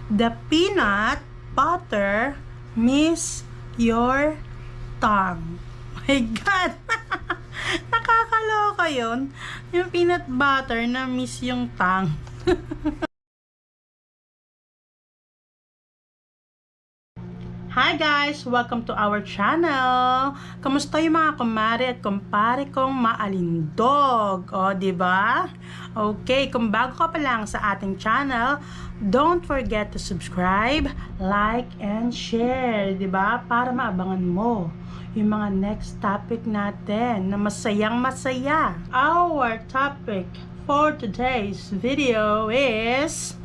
The peanut butter miss your tongue. My God! Nakakaloka yun. Yung peanut butter na miss yung tongue. Hi guys! Welcome to our channel! Kamusta yung mga kumare at kumpare kong maalindog? O, diba? Okay, kung bago ka pa lang sa ating channel, don't forget to subscribe, like, and share, diba? Para maabangan mo yung mga next topic natin na masayang masaya. Our topic for today's video is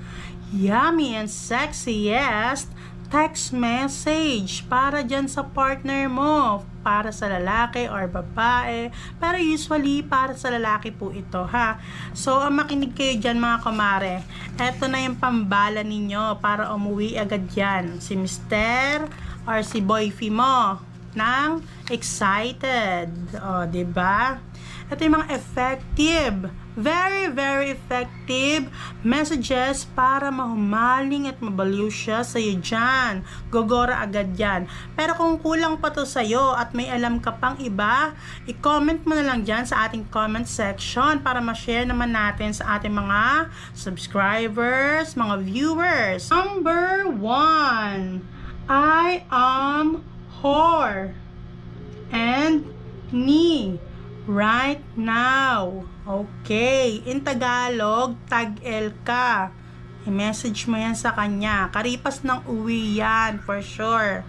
yummy and sexiest text message para dyan sa partner mo, para sa lalaki or babae, pero usually para sa lalaki po ito, ha. So makinig kayo dyan mga kumare, eto na yung pambala ninyo para umuwi agad yan si Mr. or si boyfie mo ng excited. O, diba? Ito yung mga effective, very effective messages para mahumaling at mabaliw siya sa'yo dyan. Gogora agad yan. Pero kung kulang pa to sa'yo at may alam ka pang iba, i-comment mo na lang dyan sa ating comment section para ma-share naman natin sa ating mga subscribers, mga viewers. Number 1, I am whore and ni right now. Okay. In Tagalog, tag-el ka. I-message mo yan sa kanya. Karipas ng uwi yan, for sure.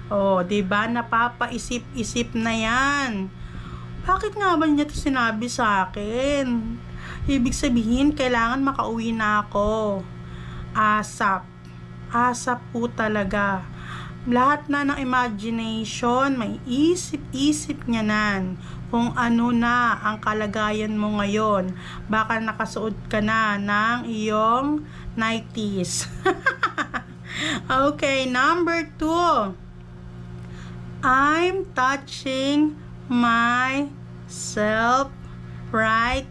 Oh, diba? Napapaisip-isip na yan. Bakit nga ba niya ito sinabi sa akin? Ibig sabihin, kailangan makauwi na ako. Asap. Asap po talaga. Lahat na ng imagination, may isip-isip niya nan kung ano na ang kalagayan mo ngayon. Baka nakasuot ka na ng iyong 90s. Okay, number 2. I'm touching myself right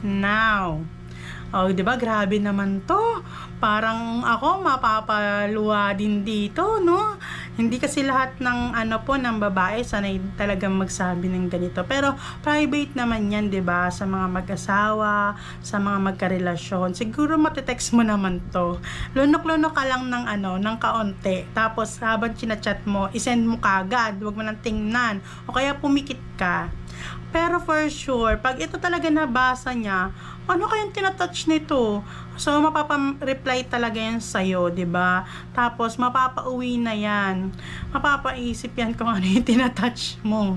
now. Oh, 'di ba? Grabe naman 'to. Parang ako mapapaluwa din dito, no? Hindi kasi lahat ng ng babae sanay talagang magsabi ng ganito. Pero private naman 'yan, 'di ba? Sa mga mag-asawa, sa mga magkarelasyon. Siguro mate-text mo naman 'to. Lunok-lunok ka lang ng kaunti. Tapos habang chinachat mo, isend mo kagad, 'wag mo nang tingnan. O kaya pumikit ka. Pero for sure, pag ito talaga nabasa niya, ano kayang tinatouch nito? So, mapapa-reply talaga yan sa'yo, diba? Tapos, mapapauwi na yan. Mapapaisip yan kung ano yung tinatouch mo.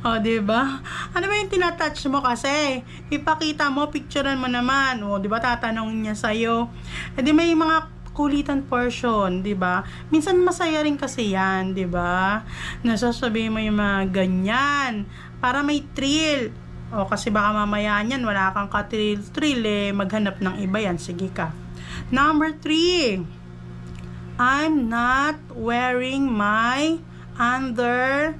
O, diba? Ano ba yung tinatouch mo kasi? Ipakita mo, picturean mo naman. O, diba? Tatanungin niya sa'yo. E di may mga kulitan portion, 'di ba? Minsan masaya rin kasi 'yan, 'di ba? Nasasabihin mo yung mga ganyan para may thrill. O kasi baka mamaya niyan wala kang ka-thrill maghanap ng iba yan. Sige ka. Number 3. I'm not wearing my under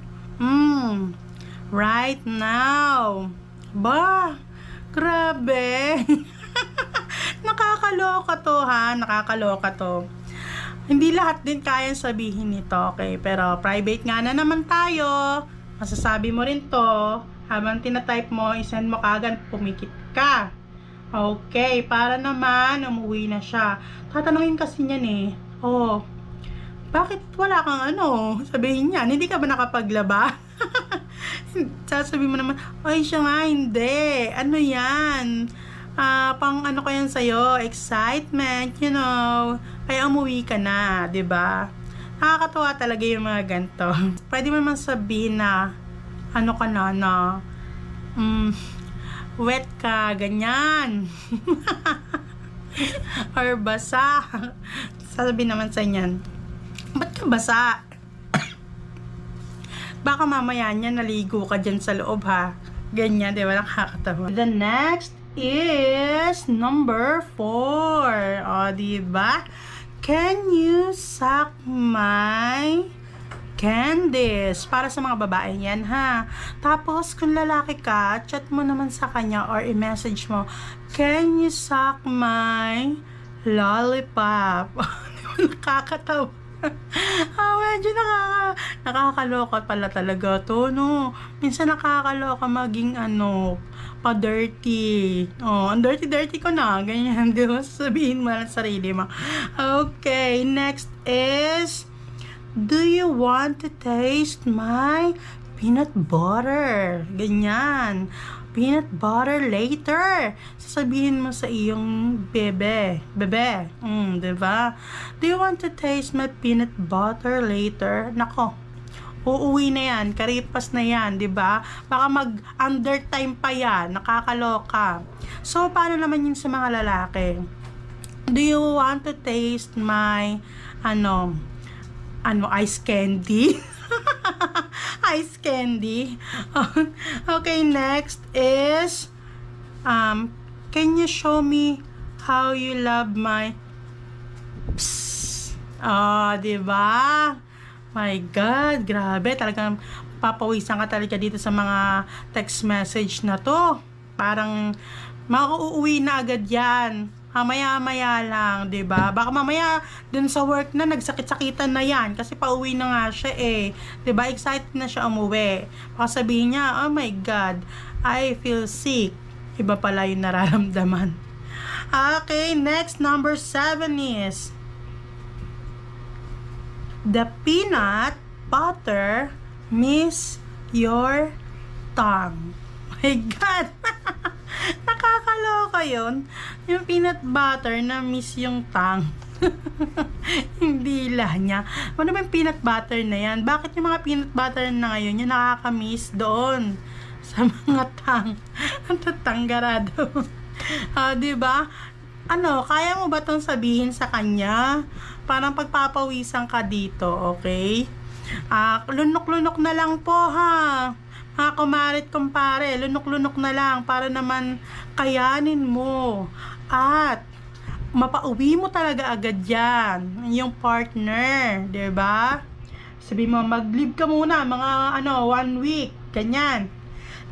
right now. Ba? Grabe. Nakakaloka to, ha? Nakakaloka to. Hindi lahat din kayang sabihin nito, okay? Pero private nga na naman tayo. Masasabi mo rin to. Habang tinatype mo, isend mo kagad, pumikit ka. Okay, para naman umuwi na siya. Tatanungin kasi niyan eh, oh, bakit wala kang sabihin niya, hindi ka ba nakapaglaba? Sasabihin mo naman, ay siya nga, hindi. Ano yan? Pang ko yan sa'yo, excitement, kaya umuwi ka na, 'di ba? Nakakatuwa talaga yung mga ganito. Pwede mo naman sabihin na ka na wet ka, ganyan. Or basa. Sasabihin naman sa inyan, ba't ka basa? Baka mamaya niya naligo ka dyan sa loob, ha? Ganyan, 'di ba? Nakakatawa. The next is number 4. O, diba? Can you suck my candies? Para sa mga babae yan, ha? Tapos, kung lalaki ka, chat mo naman sa kanya or i-message mo, can you suck my lollipop. Nakakatawa. Medyo nakakaloka pala talaga to, no? Minsan nakakaloka maging pa-dirty. Ang dirty-dirty ko na. Ganyan, di ba? Sabihin mo lang sa sarili mo. Okay, next is, do you want to taste my peanut butter? Ganyan. Peanut butter later. Sasabihin mo sa iyong bebe. Diba? Do you want to taste my peanut butter later? Nako, uuwi na yan. Karipas na yan, diba? Baka mag-undertime pa yan. Nakakaloka. So, paano naman yun sa mga lalaki? Do you want to taste my, ice candy? Ice candy. Okay, next is can you show me how you love my psst? Diba? My God, grabe, talagang papawisan ka talaga dito sa mga text message na to. Parang mauuwi na agad yan. Maya-maya lang, 'di ba? Baka mamaya dun sa work na nagsakit-sakitan na 'yan kasi pauwi na nga siya 'Di ba? Excited na siya umuwi. Baka sabihin niya, "Oh my God, I feel sick." Iba pala 'yung nararamdaman. Okay, next, number 7 is the peanut butter miss your tongue. My God! Nakakaloka yun. Yung peanut butter na miss yung tongue. Hindi lang niya. Ano ba yung peanut butter na yan? Bakit yung mga peanut butter na ngayon yung nakakamiss doon sa mga tongue? Ang tatanggarado. Diba? Kaya mo ba itong sabihin sa kanya? Parang pagpapawisan ka dito, okay? Lunok-lunok na lang po, ha? Mga kumarit kumpare, lunok-lunok na lang para naman kayanin mo at mapauwi mo talaga agad yan yung partner, 'di ba? Sabi mo, mag-leave ka muna mga 1 week, ganyan.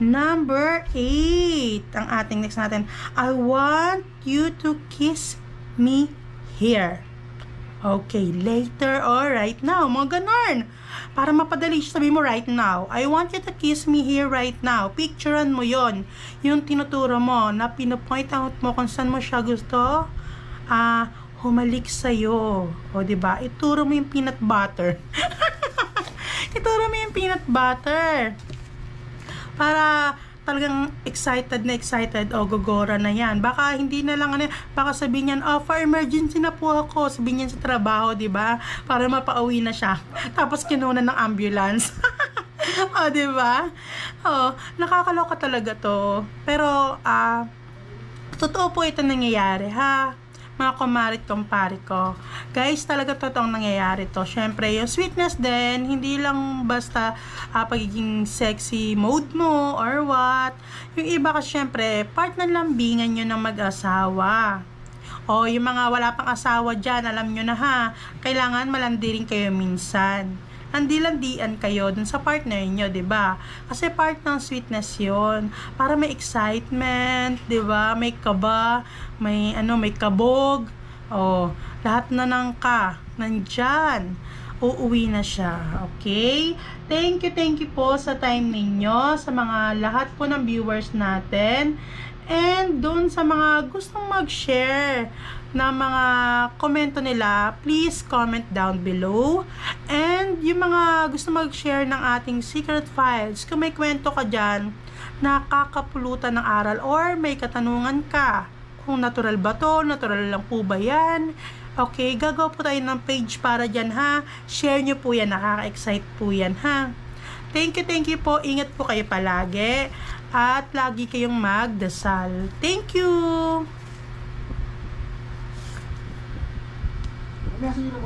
Number 8, ang ating next natin, I want you to kiss me here. Okay, later or right now, mga ganon. Para mapadali, sabi mo right now, I want you to kiss me here right now. Picturean mo yon, yung tinuturo mo, na pinopoint out mo kung saan mo siya gusto humalik sa'yo. O, diba? Ituro mo yung peanut butter. Ituro mo yung peanut butter. Para talagang excited o gogora na yan. Baka hindi na lang baka sabihin niyan, for emergency na po ako, sabihin niyan sa trabaho, di ba? Para mapauwi na siya. Tapos kinuna ng ambulance. Di ba? Nakakaloka talaga to. Pero totoo po ito nangyayari, ha? Mga kumarit kumpare ko. Guys, talaga totoong nangyayari to. Syempre, yung sweetness din, hindi lang basta pagiging sexy mode mo or what. Yung iba kasi syempre, part ng lambingan nyo ng mag-asawa. O yung mga wala pang asawa dyan, alam nyo na ha, kailangan malandi rin kayo minsan. Landi-landian kayo dun sa partner nyo, 'di ba? Kasi part ng sweetness 'yon. Para may excitement, 'di ba? May kaba, may may kabog. Lahat na ng nandyan. Uuwi na siya. Okay? Thank you po sa time ninyo, sa mga lahat po ng viewers natin. And doon sa mga gustong mag-share na mga komento nila, please comment down below. And yung mga gusto mag-share ng ating secret files, kung may kwento ka dyan, nakakapulutan ng aral or may katanungan ka, kung natural ba to, natural lang po ba yan, okay, gagawa po tayo ng page para dyan, ha. Share nyo po yan, nakaka-excite po yan, ha. Thank you po, ingat po kayo palagi at lagi kayong magdasal. Thank you.